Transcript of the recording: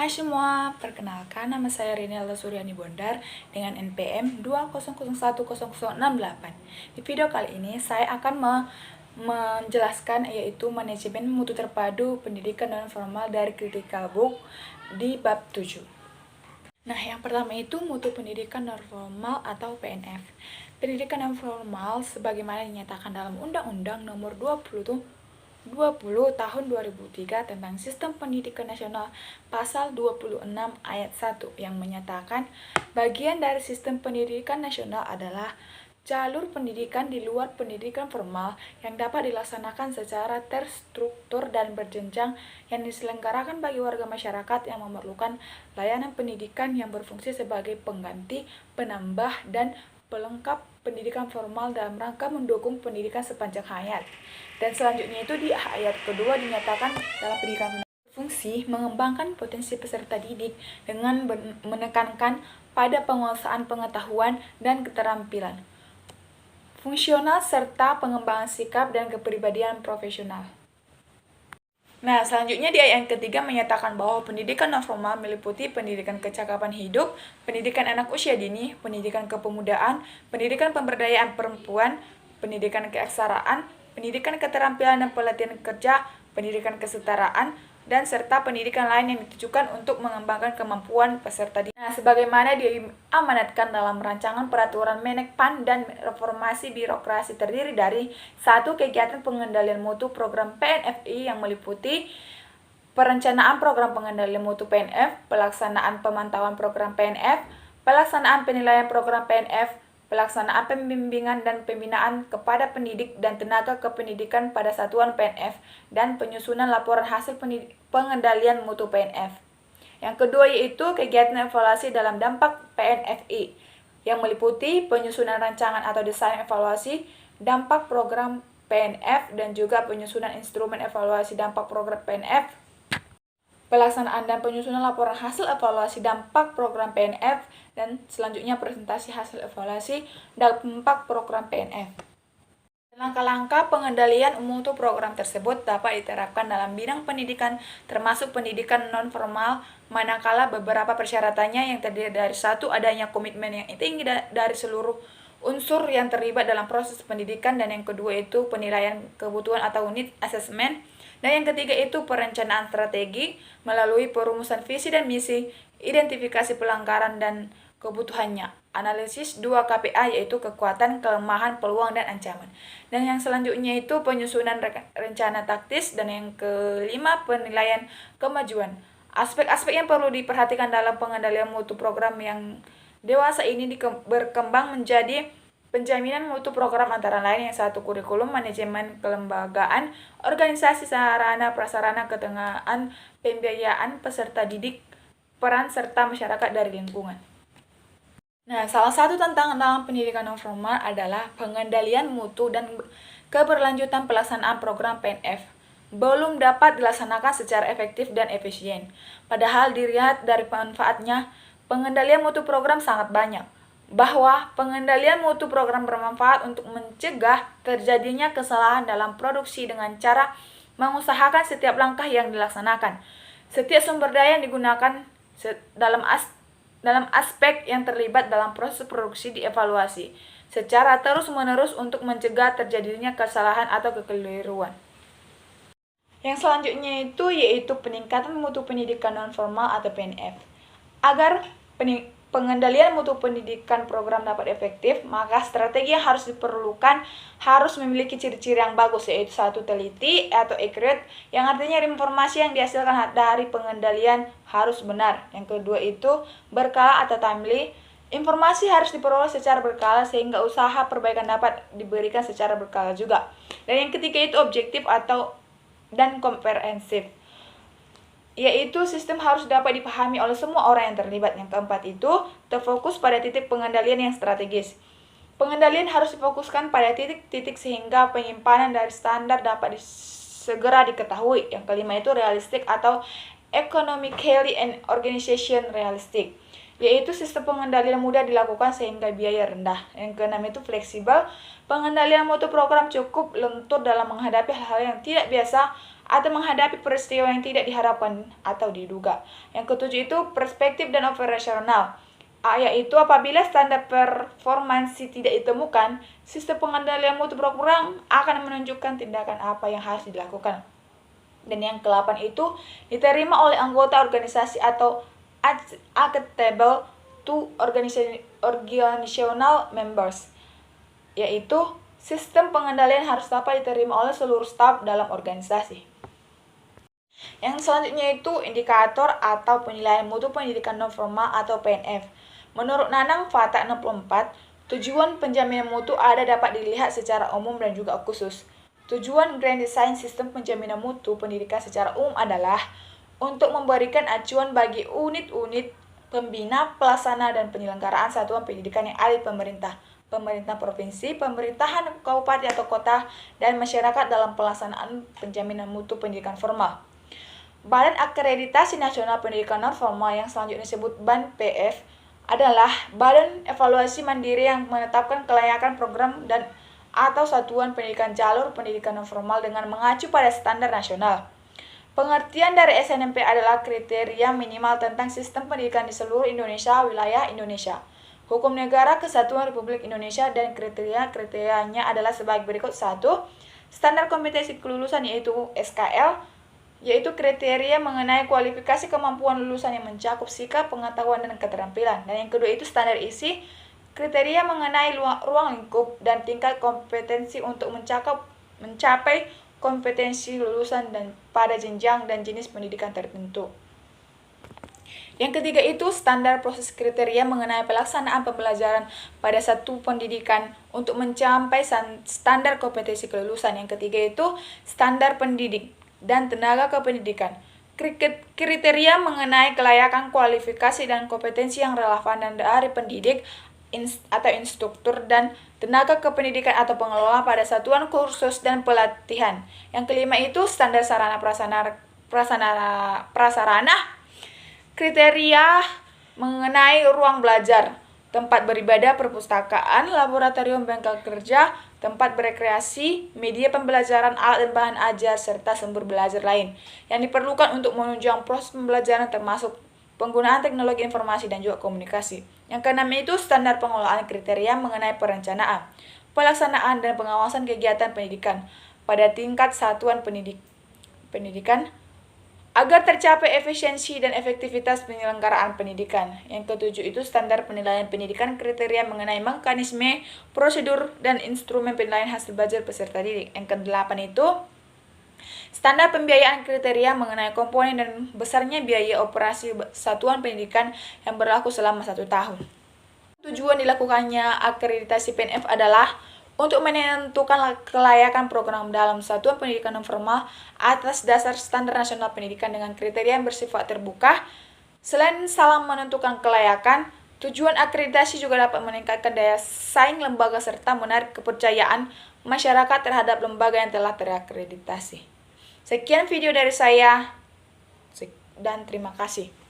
Hai semua, perkenalkan nama saya Rinelda Suryani Bondar dengan NPM 2001068. Di video kali ini saya akan menjelaskan yaitu manajemen mutu terpadu pendidikan non formal dari Critical Book di bab 7. Nah, yang pertama itu mutu pendidikan non formal atau PNF. Pendidikan non formal sebagaimana dinyatakan dalam Undang-Undang Nomor 20 tahun 2003 tentang Sistem Pendidikan Nasional pasal 26 ayat 1 yang menyatakan bagian dari sistem pendidikan nasional adalah jalur pendidikan di luar pendidikan formal yang dapat dilaksanakan secara terstruktur dan berjenjang yang diselenggarakan bagi warga masyarakat yang memerlukan layanan pendidikan yang berfungsi sebagai pengganti, penambah, dan pelengkap pendidikan formal dalam rangka mendukung pendidikan sepanjang hayat. Dan selanjutnya itu di ayat kedua dinyatakan dalam pendidikan berfungsi mengembangkan potensi peserta didik dengan menekankan pada penguasaan pengetahuan dan keterampilan fungsional serta pengembangan sikap dan kepribadian profesional. Nah, selanjutnya di ayat yang ketiga menyatakan bahwa pendidikan non formal meliputi pendidikan kecakapan hidup, pendidikan anak usia dini, pendidikan kepemudaan, pendidikan pemberdayaan perempuan, pendidikan keaksaraan, pendidikan keterampilan dan pelatihan kerja, pendidikan kesetaraan, dan serta pendidikan lain yang ditujukan untuk mengembangkan kemampuan peserta didik. Nah, sebagaimana diamanatkan dalam rancangan peraturan Menekpan dan reformasi birokrasi terdiri dari satu kegiatan pengendalian mutu program PNFI yang meliputi perencanaan program pengendalian mutu PNF, pelaksanaan pemantauan program PNF, pelaksanaan penilaian program PNF, pelaksanaan pembimbingan dan pembinaan kepada pendidik dan tenaga kependidikan pada satuan PNF, dan penyusunan laporan hasil pengendalian mutu PNF. Yang kedua yaitu kegiatan evaluasi dalam dampak PNFI, yang meliputi penyusunan rancangan atau desain evaluasi dampak program PNF dan juga penyusunan instrumen evaluasi dampak program PNF, pelaksanaan dan penyusunan laporan hasil evaluasi dampak program PNF, dan selanjutnya presentasi hasil evaluasi dampak program PNF. Langkah-langkah pengendalian mutu program tersebut dapat diterapkan dalam bidang pendidikan termasuk pendidikan non-formal manakala beberapa persyaratannya yang terdiri dari satu, adanya komitmen yang tinggi dari seluruh unsur yang terlibat dalam proses pendidikan, dan yang kedua itu penilaian kebutuhan atau unit assessment, dan yang ketiga itu perencanaan strategi melalui perumusan visi dan misi, identifikasi pelanggaran dan kebutuhannya, analisis 2 KPA yaitu kekuatan, kelemahan, peluang, dan ancaman. Dan yang selanjutnya itu penyusunan rencana taktis, dan yang kelima penilaian kemajuan. Aspek-aspek yang perlu diperhatikan dalam pengendalian mutu program yang dewasa ini berkembang menjadi penjaminan mutu program antara lain yang satu kurikulum, manajemen kelembagaan, organisasi sarana prasarana, ketengahan pembiayaan peserta didik, peran serta masyarakat dari lingkungan. Nah, salah satu tantangan dalam pendidikan non formal adalah pengendalian mutu dan keberlanjutan pelaksanaan program PNF belum dapat dilaksanakan secara efektif dan efisien. Padahal dilihat dari manfaatnya, pengendalian mutu program sangat banyak. Bahwa pengendalian mutu program bermanfaat untuk mencegah terjadinya kesalahan dalam produksi dengan cara mengusahakan setiap langkah yang dilaksanakan. Setiap sumber daya yang digunakan dalam aspek yang terlibat dalam proses produksi dievaluasi secara terus-menerus untuk mencegah terjadinya kesalahan atau kekeliruan. Yang selanjutnya yaitu peningkatan mutu pendidikan non formal atau PNF. Agar pengendalian mutu pendidikan program dapat efektif, maka strategi yang harus diperlukan harus memiliki ciri-ciri yang bagus, yaitu satu, teliti atau accurate, yang artinya informasi yang dihasilkan dari pengendalian harus benar. Yang kedua itu berkala atau timely, informasi harus diperoleh secara berkala sehingga usaha perbaikan dapat diberikan secara berkala juga. Dan yang ketiga itu objektif dan komprehensif, yaitu sistem harus dapat dipahami oleh semua orang yang terlibat. Yang keempat itu terfokus pada titik pengendalian yang strategis. Pengendalian harus difokuskan pada titik-titik sehingga penyimpanan dari standar dapat segera diketahui. Yang kelima itu realistik atau economically and organization realistic, yaitu sistem pengendalian mudah dilakukan sehingga biaya rendah. Yang keenam itu fleksibel. Pengendalian mutu program cukup lentur dalam menghadapi hal-hal yang tidak biasa atau menghadapi peristiwa yang tidak diharapkan atau diduga. Yang ketujuh itu perspektif dan operasional, yaitu apabila standar performansi tidak ditemukan, sistem pengendalian mutu berkurang akan menunjukkan tindakan apa yang harus dilakukan. Dan yang ke-8 itu diterima oleh anggota organisasi atau acceptable to organizational members, yaitu sistem pengendalian harus dapat diterima oleh seluruh staf dalam organisasi. Yang selanjutnya itu indikator atau penilaian mutu pendidikan non formal atau PNF. Menurut Nanang Fata 64, tujuan penjaminan mutu ada dapat dilihat secara umum dan juga khusus. Tujuan Grand Design Sistem Penjaminan Mutu Pendidikan secara umum adalah untuk memberikan acuan bagi unit-unit pembina, pelaksana, dan penyelenggaraan satuan pendidikan yang ada di pemerintah provinsi, pemerintahan kabupaten atau kota, dan masyarakat dalam pelaksanaan penjaminan mutu pendidikan formal. Badan Akreditasi Nasional Pendidikan Non Formal yang selanjutnya disebut BAN-PF adalah badan evaluasi mandiri yang menetapkan kelayakan program dan atau satuan pendidikan jalur pendidikan non formal dengan mengacu pada standar nasional. Pengertian dari SNMP adalah kriteria minimal tentang sistem pendidikan di seluruh Indonesia, wilayah Indonesia, hukum negara kesatuan Republik Indonesia, dan kriterianya adalah sebagai berikut. 1. Standar kompetensi kelulusan yaitu SKL, yaitu kriteria mengenai kualifikasi kemampuan lulusan yang mencakup sikap, pengetahuan, dan keterampilan. Dan yang kedua itu standar isi, kriteria mengenai ruang lingkup dan tingkat kompetensi untuk mencapai kompetensi lulusan dan pada jenjang dan jenis pendidikan tertentu. Yang ketiga itu standar proses kriteria mengenai pelaksanaan pembelajaran pada satu pendidikan untuk mencapai standar kompetensi kelulusan. Yang ketiga itu standar pendidik dan tenaga kependidikan. Kriteria mengenai kelayakan, kualifikasi, dan kompetensi yang relevan dan dari pendidik atau instruktur dan tenaga kependidikan atau pengelola pada satuan kursus dan pelatihan. Yang kelima itu standar sarana prasarana, kriteria mengenai ruang belajar, tempat beribadah, perpustakaan, laboratorium, bengkel kerja, tempat berekreasi, media pembelajaran, alat dan bahan ajar, serta sumber belajar lain yang diperlukan untuk menunjang proses pembelajaran termasuk penggunaan teknologi informasi dan juga komunikasi. Yang keenam itu standar pengelolaan kriteria mengenai perencanaan, pelaksanaan, dan pengawasan kegiatan pendidikan pada tingkat satuan pendidikan agar tercapai efisiensi dan efektivitas penyelenggaraan pendidikan. Yang ketujuh itu standar penilaian pendidikan, kriteria mengenai mekanisme, prosedur, dan instrumen penilaian hasil belajar peserta didik. Yang kedelapan itu standar pembiayaan, kriteria mengenai komponen dan besarnya biaya operasi satuan pendidikan yang berlaku selama 1 tahun. Tujuan dilakukannya akreditasi PNF adalah untuk menentukan kelayakan program dalam satuan pendidikan non formal atas dasar standar nasional pendidikan dengan kriteria yang bersifat terbuka. Selain saling menentukan kelayakan, tujuan akreditasi juga dapat meningkatkan daya saing lembaga serta menarik kepercayaan masyarakat terhadap lembaga yang telah terakreditasi. Sekian video dari saya dan terima kasih.